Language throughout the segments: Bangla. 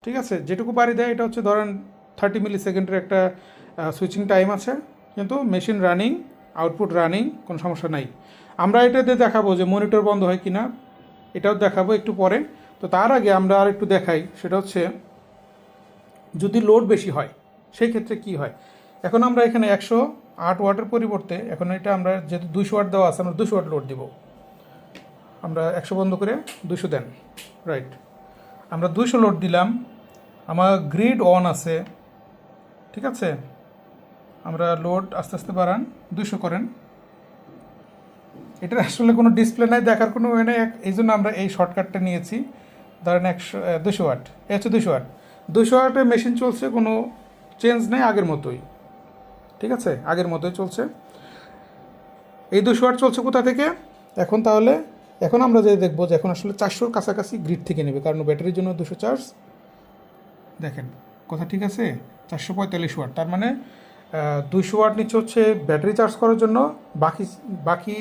ঠিক আছে, যেটুকু বাড়ি দেয় এটা হচ্ছে ধরেন 30 মিলি সেকেন্ডের একটা সুইচিং টাইম আছে, কিন্তু মেশিন রানিং, আউটপুট রানিং, কোনো সমস্যা নাই। আমরা এটাতে দেখাবো যে মনিটর বন্ধ হয় কিনা, এটাও দেখাবো একটু পরে। তো তার আগে আমরা আর একটু দেখাই, সেটা হচ্ছে যদি লোড বেশি হয় সেই ক্ষেত্রে কি হয়। এখন আমরা এখানে 108 ওয়াটের পরিবর্তে এখন এটা আমরা যেহেতু 200 ওয়াট দেওয়া আছে, আমরা 200 ওয়াট লোড দিব। আমরা 100 বন্ধ করে 200 দেন, রাইট। আমরা 200 লোড দিলাম, আমার গ্রিড অন আছে, ঠিক আছে। আমরা লোড আস্তে আস্তে বাড়ান, 200 করেন। এটার আসলে কোনো ডিসপ্লে নাই, দেখার কোনো ওয়ে নেই, এই জন্য আমরা এই শর্টকাটটা নিয়েছি। ধরেন 200 ওয়াট, এই হচ্ছে 200 ওয়াট। 200 ওয়াটের মেশিন চলছে, কোনো চেঞ্জ নেই, আগের মতোই, ঠিক আছে, আগের মতোই চলছে। এই 200 ওয়াট চলছে কোথা থেকে এখন, তাহলে এখন আমরা যে দেখবো যে এখন আসলে 400-র কাছাকাছি গ্রিড থেকে নেবে, কারণ ব্যাটারির জন্য 200 চার্জ। দেখেন কথা ঠিক আছে, 445 ওয়াট, তার মানে 200 ওয়াট নিচ্ছে হচ্ছে ব্যাটারি চার্জ করার জন্য, বাকি বাকি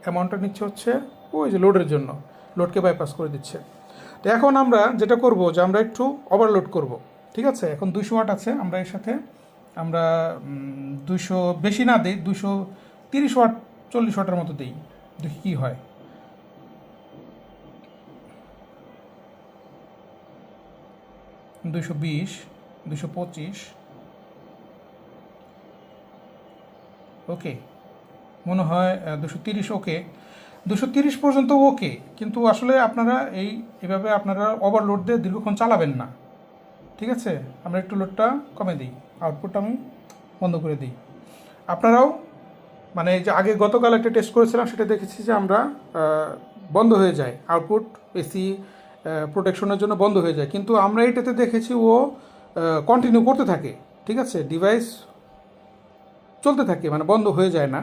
অ্যামাউন্টটা নিচ্ছে হচ্ছে ওই যে লোডের জন্য, লোডকে বাইপাস করে দিচ্ছে। তো এখন আমরা যেটা করব যে আমরা একটু ওভারলোড করব, ঠিক আছে। এখন 200 ওয়াট আছে, আমরা এর সাথে আমরা 200 বেশি না দিই, 230 ওয়াট 40 ওয়াটের মতো দিই, দেখি কী হয়। 220, 225, ওকে, মনে হয় 230, ওকে, 230 পর্যন্ত ওকে। কিন্তু আসলে আপনারা এইভাবে আপনারা ওভারলোড দিয়ে দীর্ঘক্ষণ চালাবেন না, ঠিক আছে। আমরা একটু লোডটা কমে দিই, আউটপুটটা আমি বন্ধ করে দিই। আপনারাও মানে যে আগে গতকাল একটা টেস্ট করেছিলাম, সেটা দেখেছি যে আমরা বন্ধ হয়ে যায় আউটপুট, এসি প্রোটেকশনের জন্য বন্ধ হয়ে যায়, কিন্তু আমরা এটাতে দেখেছি ও কন্টিনিউ করতে থাকে, ঠিক আছে, ডিভাইস চলতে থাকে, মানে বন্ধ হয়ে যায় না।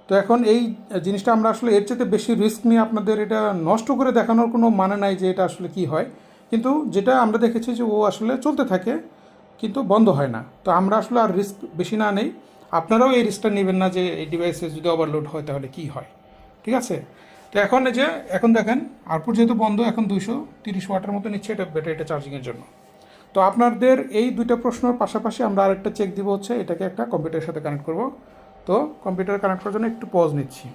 তো এখন এই জিনিসটা আমরা আসলে এর চেয়ে বেশি রিস্ক নিয়ে আপনাদের এটা নষ্ট করে দেখানোর কোনো মানে নাই যে এটা আসলে কি হয়, কিন্তু যেটা আমরা দেখেছি যে ও আসলে চলতে থাকে কিন্তু বন্ধ হয় না। তো আমরা আসলে আর রিস্ক বেশি না নেই, আপনারাও এই রিস্কটা নেবেন না যে এই ডিভাইসে যদি ওভারলোড হয় তাহলে কি হয়, ঠিক আছে। তো এখন এই যে এখন দেখেন আউটপুট যেহেতু বন্ধ, এখন 230 ওয়াটের মতো নিচ্ছে এটা ব্যাটারিটা চার্জিংয়ের জন্য। তো আপনাদের এই দুইটা প্রশ্নের পাশাপাশি আমরা আরেকটা চেক দিব, হচ্ছে এটাকে একটা কম্পিউটারের সাথে কানেক্ট করব। তো কম্পিউটার কানেক্ট করার জন্য একটু পজ নিচ্ছি।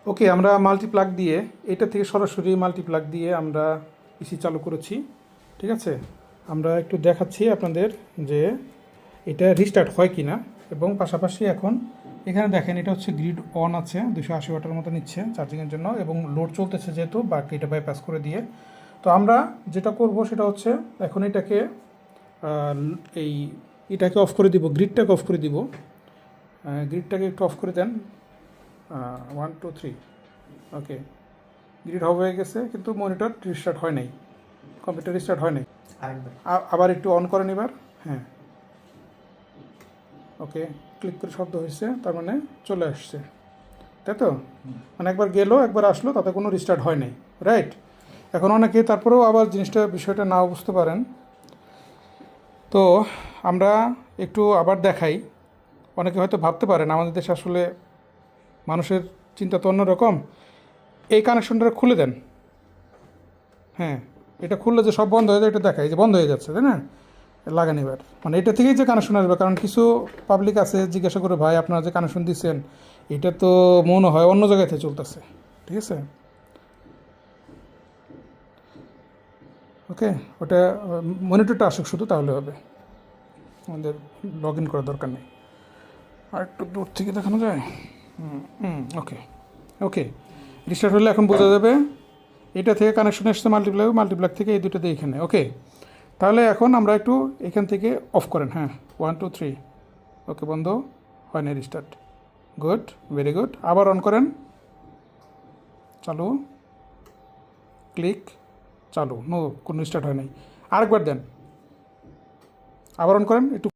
ওকে, আমরা মাল্টিপ্লাগ দিয়ে, এটা থেকে সরাসরি মাল্টিপ্লাগ দিয়ে আমরা পিসি চালু করেছি, ঠিক আছে। আমরা একটু দেখাচ্ছি আপনাদের যে এটা রিস্টার্ট হয় কি না, এবং পাশাপাশি এখন এখানে দেখেন এটা হচ্ছে গ্রিড অন আছে, 280 ওয়াটের মতো নিচ্ছে চার্জিংয়ের জন্য, এবং লোড চলতেছে যেহেতু, বাকি এটা বাইপাস করে দিয়ে। তো আমরা যেটা করব সেটা হচ্ছে এখন এটাকে এটাকে অফ করে দিব, গ্রিডটাকে অফ করে দিব। গ্রিডটাকে একটু অফ করে দেন, 1 2 3, ওকে, গ্রিড অফ হয়ে গেছে, কিন্তু মনিটর রিস্টার্ট হয় নাই, কম্পিউটার রিস্টার্ট হয় নাই। আবার একটু অন করেন এবার, হ্যাঁ, ওকে, ক্লিক করে শব্দ হয়েছে, তার মানে চলে আসছে, তাই তো। মানে একবার গেল একবার আসলো, তাতে কোনো রিস্টার্ট হয় নাই, রাইট। এখন অনেকে তারপরেও আবার বিষয়টা নাও বুঝতে পারেন। তো আমরা একটু আবার দেখাই, অনেকে হয়তো ভাবতে পারেন আমাদের দেশে আসলে মানুষের চিন্তা তো অন্যরকম। এই কানেকশনটা খুলে দেন, হ্যাঁ, এটা খুললে যে সব বন্ধ হয়ে যায় এটা দেখায় যে বন্ধ হয়ে যাচ্ছে, তাই না। লাগান এবার, মানে এটা থেকেই যে কানেকশন আসবে, কারণ কিছু পাবলিক আছে জিজ্ঞাসা করে, ভাই আপনারা যে কানেকশন দিচ্ছেন এটা তো মনে হয় অন্য জায়গায় থেকে চলতেছে, ঠিক আছে। ওকে, ওটা মনিটরটা আসুক শুধু, তাহলে হবে, আমাদের লগ ইন করার দরকার নেই। আর একটু দূর থেকে দেখানো যায়, ওকে, ওকে, রিস্টার্ট হলে এখন বোঝা যাবে এটা থেকে কানেকশন এসছে মাল্টিপ্লাগ থেকে এই দুটো দিয়ে এখানে, ওকে। তাহলে এখন আমরা একটু এখান থেকে অফ করেন, হ্যাঁ, 1 2 3, ওকে, বন্ধ হয় না, রিস্টার্ট, গুড, ভেরি গুড। আবার অন করেন, চালু, ক্লিক, চালু, নো, কোনো রিস্টার্ট হয় নাই। আরেকবার দেন, আবার অন করেন, একটু